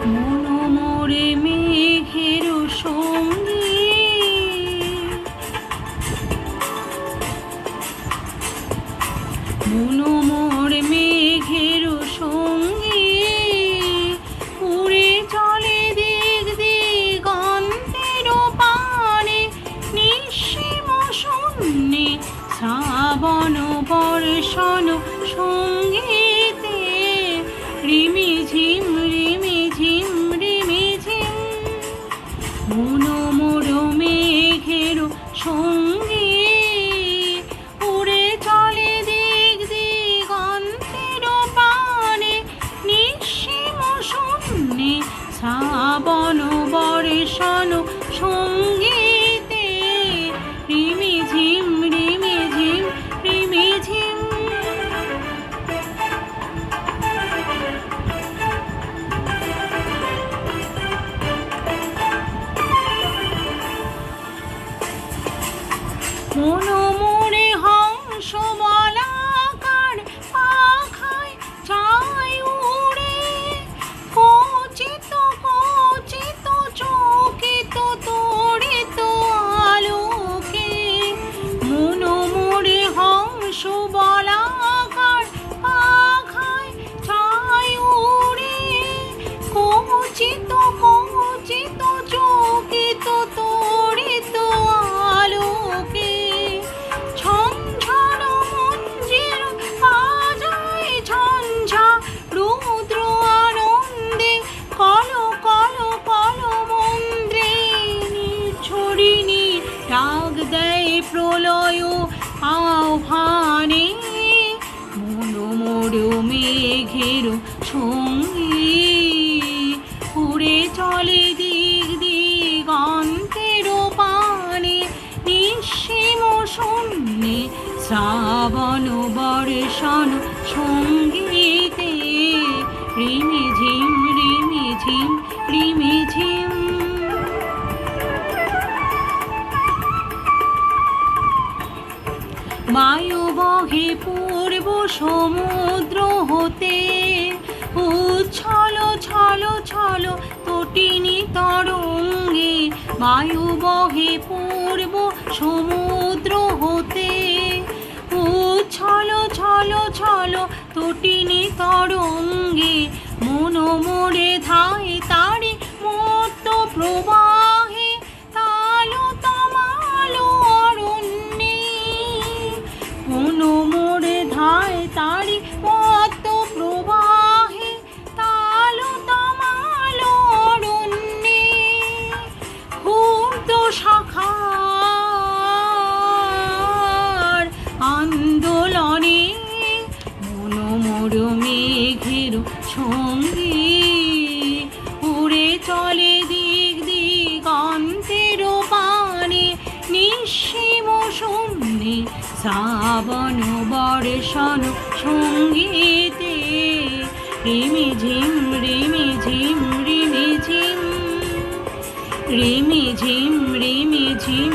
মনোমরে মেঘের সঙ্গী মনোমরে মেঘের সঙ্গী উড়ে চলে দিক দিগন্তের পানে নিঃসীম শূন্যে শ্রাবণ বর্ষণ সঙ্গীতে রিমিঝিম রিমিঝিম রিমিঝিম মনোমর মেঘের সঙ্গী উড়ে চলে দিক দিগন্তের পানে নিঃসীম শূন্যে শ্রাবণ বর্ষণ সঙ্গীতে রিমিঝিম রিমিঝিম রিমিঝিম মনোমরে হংস বলাকার পাখায় চাই উড়ে কচিত কচিত চকিত তড়িত আলোকে মনোমরে হংস বলাকার পাখায় চাই উড়ে কচিত কচিত চকিত তড়িত আলোকে ঝঞ্ঝার মঞ্জির বাজায় ঝঞ্ঝা রুদ্র আনন্দে কল কল কল মন্দ্রে নিঝরিণী ডাক দেয় প্রলয় আহ্বানে মনোমর মেঘের সঙ্গী উড়ে চলে দিক দিগন্তের পানে নিঃসীম শূন্যে শ্রাবণ বর্ষণ সঙ্গীতে রিমিঝিম রিমিঝিম রিমিঝিম বায়ু বহে পূর্ব সমুদ্র হতে উচ্ছল ছল ছল তটিনী তরঙ্গে বায়ু বহে পূর্ব সমুদ্র হতে উচ্ছল ছল ছল তটিনী তরঙ্গে মনোমরে ধায় তারি মত্ত প্রবাহে তালো তামালো অরণ্যে মনোমরে ধায় তারি মত্ত প্রবাহে তালো তামালো অরণ্যে ক্ষুব্ধ শাখার আন্দোলনে মনোমর মেঘের সঙ্গী উড়ে চলে দিক দিগন্তের পানে নিঃসীম শূন্যে শ্রাবণ বর্ষণ সঙ্গীতে রিমিঝিম রিমিঝিম রিমিঝিম রিমিঝিম রিমিঝিম